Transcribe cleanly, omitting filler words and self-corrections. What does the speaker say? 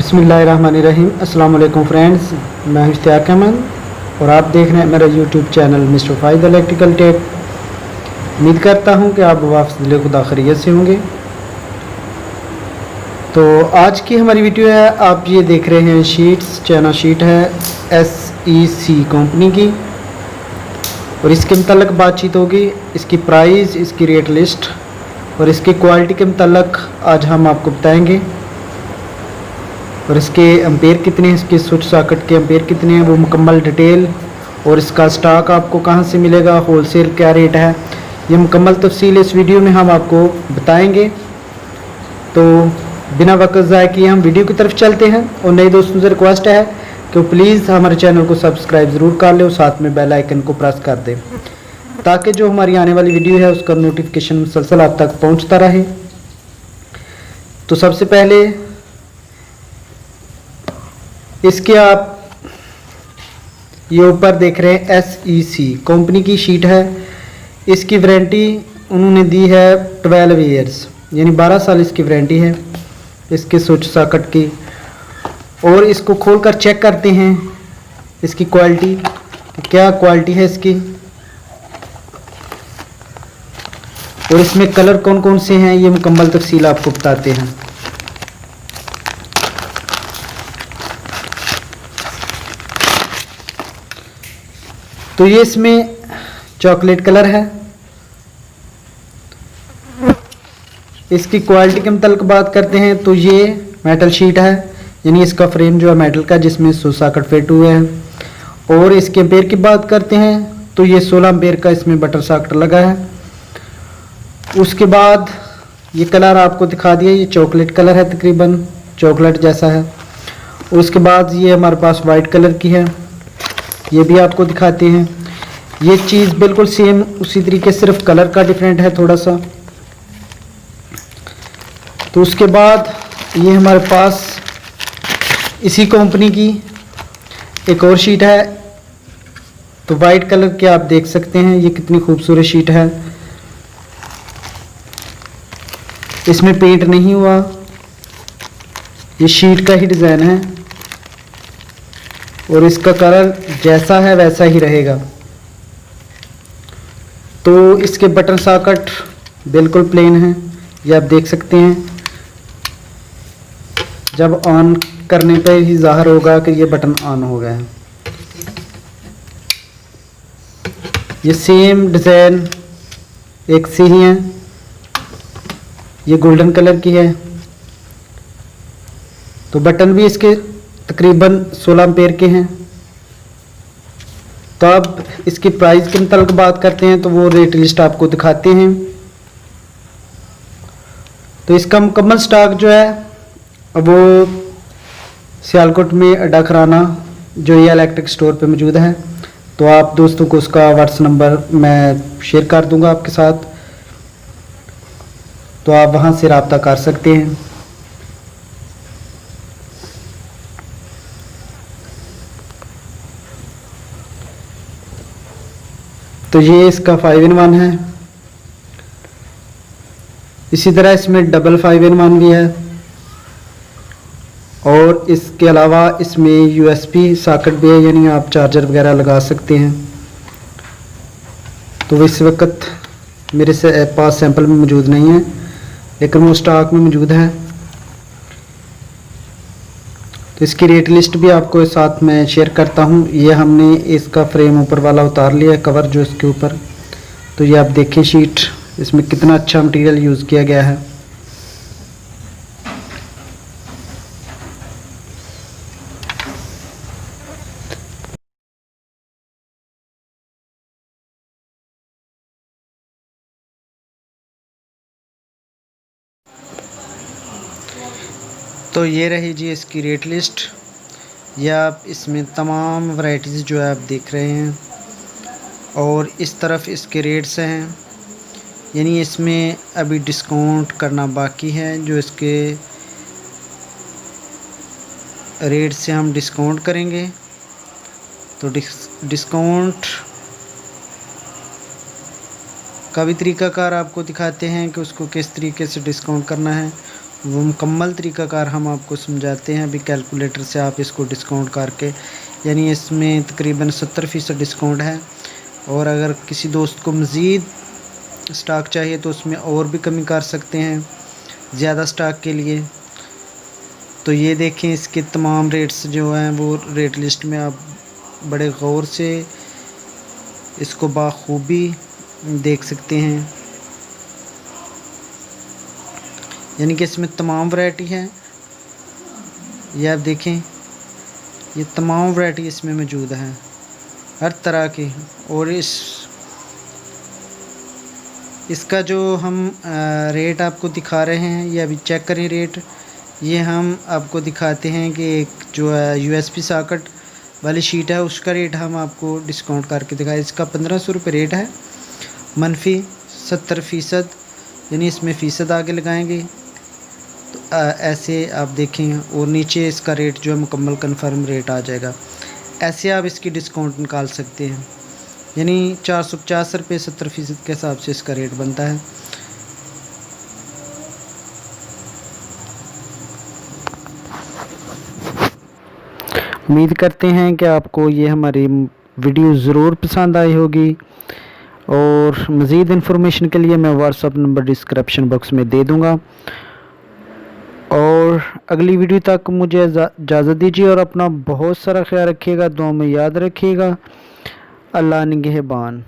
बिस्मिल्लाहिर्रहमानिर्रहीम। अस्सलाम वालेकुम फ्रेंड्स, मैं हूं इश्तियाक अहमद और आप देख रहे हैं मेरा YouTube channel mister Faiz electrical tech. उम्मीद करता हूं कि आप वाफिज़ खुदा खैरियत से होंगे। तो आज की हमारी वीडियो है, आप ये देख रहे हैं शीट्स, चाइना शीट है SEC कंपनी की और इसके मतलब बातचीत होगी। इसकी प्राइस, इसकी रेट लिस्ट और इसकी क्वालिटी के मतलब आज हम आपको बताएंगे। और इसके एम्पेयर कितने हैं, इसके स्विच सॉकेट के एम्पेयर कितने हैं, वो मुकम्मल डिटेल और इसका स्टॉक आपको कहां से मिलेगा, होलसेल क्या रेट है, ये मुकम्मल तफसील इस वीडियो में हम आपको बताएंगे। तो बिना वक्त ज़ाय किए हम वीडियो की तरफ चलते हैं और नए दोस्तों से रिक्वेस्ट है कि प्लीज़ हमारे चैनल को सब्सक्राइब ज़रूर कर लें और साथ में बेल आइकन को प्रेस कर दें ताकि जो हमारी आने वाली वीडियो है उसका नोटिफिकेशन मुसलसल आप तक पहुंचता रहे। तो सबसे पहले इसके आप ये ऊपर देख रहे हैं SEC कंपनी की शीट है। इसकी वारंटी उन्होंने दी है 12 ईयर्स, यानी 12 साल इसकी वारंटी है इसके स्विच सॉकेट की। और इसको खोलकर चेक करते हैं इसकी क्वालिटी, क्या क्वालिटी है इसकी और इसमें कलर कौन कौन से हैं, ये मुकम्मल तफसील आपको बताते हैं। तो ये इसमें चॉकलेट कलर है। इसकी क्वालिटी के मतलब बात करते हैं तो ये मेटल शीट है, यानी इसका फ्रेम जो है मेटल का जिसमें स्विच सॉकेट फिट हुए हैं। और इसके एम्पेयर की बात करते हैं तो ये 16 एम्पेयर का इसमें बटर सॉकेट लगा है। उसके बाद ये कलर आपको दिखा दिया, ये चॉकलेट कलर है, तकरीबन चॉकलेट जैसा है। उसके बाद ये हमारे पास वाइट कलर की है, ये भी आपको दिखाते हैं। ये चीज़ बिल्कुल सेम उसी तरीके, सिर्फ कलर का डिफरेंट है थोड़ा सा। तो उसके बाद ये हमारे पास इसी कंपनी की एक और शीट है। तो वाइट कलर के आप देख सकते हैं ये कितनी खूबसूरत शीट है, इसमें पेंट नहीं हुआ, ये शीट का ही डिज़ाइन है और इसका कलर जैसा है वैसा ही रहेगा। तो इसके बटन सॉकेट बिल्कुल प्लेन है, ये आप देख सकते हैं। जब ऑन करने पे ही ज़ाहिर होगा कि ये बटन ऑन हो गया है। ये सेम डिज़ाइन एक सी ही है, ये गोल्डन कलर की है। तो बटन भी इसके तकरीबन 16 एम्पेयर के हैं। तो अब इसकी प्राइस के मतलब बात करते हैं तो वो रेट लिस्ट आपको दिखाते हैं। तो इसका मुकम्मल स्टॉक जो है वो सियालकोट में अड्डा खराना जो ये इलेक्ट्रिक स्टोर पे मौजूद है। तो आप दोस्तों को उसका व्हाट्सएप नंबर मैं शेयर कर दूंगा आपके साथ, तो आप वहाँ से रब्ता कर सकते हैं। तो ये इसका 5-in-1 है। इसी तरह इसमें डबल 5-in-1 भी है और इसके अलावा इसमें USB सॉकेट भी है, यानी आप चार्जर वगैरह लगा सकते हैं। तो इस वक्त मेरे से पास सैंपल में मौजूद नहीं है, लेकिन वो स्टॉक में मौजूद है। तो इसकी रेट लिस्ट भी आपको साथ में शेयर करता हूँ। ये हमने इसका फ्रेम ऊपर वाला उतार लिया है, कवर जो इसके ऊपर। तो ये आप देखिए शीट, इसमें कितना अच्छा मटेरियल यूज़ किया गया है। तो ये रही जी इसकी रेट लिस्ट। ये आप इसमें तमाम वैरायटीज़ जो है आप देख रहे हैं और इस तरफ इसके रेट्स हैं, यानी इसमें अभी डिस्काउंट करना बाकी है। जो इसके रेट से हम डिस्काउंट करेंगे तो डिस्काउंट का भी तरीक़ाकार आपको दिखाते हैं कि उसको किस तरीके से डिस्काउंट करना है वो मुकम्मल तरीक़ाकार हम आपको समझाते हैं। अभी कैलकुलेटर से आप इसको डिस्काउंट करके, यानी इसमें तकरीबन 70% डिस्काउंट है। और अगर किसी दोस्त को मज़ीद स्टॉक चाहिए तो उसमें और भी कमी कर सकते हैं ज़्यादा स्टॉक के लिए। तो ये देखें, इसके तमाम रेट्स जो हैं वो रेट लिस्ट में आप बड़े गौर से इसको बाखूबी देख सकते हैं। यानी कि इसमें तमाम वैरायटी है, ये आप देखें, ये तमाम वैरायटी इसमें मौजूद है हर तरह की। और इसका जो हम रेट आपको दिखा रहे हैं, ये अभी चेक करें रेट। ये हम आपको दिखाते हैं कि एक जो है यूएसपी सॉकेट वाली शीट है उसका रेट हम आपको डिस्काउंट करके दिखाए। इसका 1500 रुपये रेट है, मनफी 70%, यानी इसमें फ़ीसद आगे लगाएंगे। तो ऐसे आप देखें, और नीचे इसका रेट जो है मुकम्मल कन्फर्म रेट आ जाएगा। ऐसे आप इसकी डिस्काउंट निकाल सकते हैं, यानी 450 रुपये 70% के हिसाब से इसका रेट बनता है। उम्मीद करते हैं कि आपको ये हमारी वीडियो ज़रूर पसंद आई होगी। और मज़ीद इन्फॉर्मेशन के लिए मैं व्हाट्सअप नंबर डिस्क्रिप्शन बॉक्स में दे दूँगा। और अगली वीडियो तक मुझे इजाज़त दीजिए और अपना बहुत सारा ख्याल रखिएगा, दुआ में याद रखिएगा। अल्लाह निगहबान।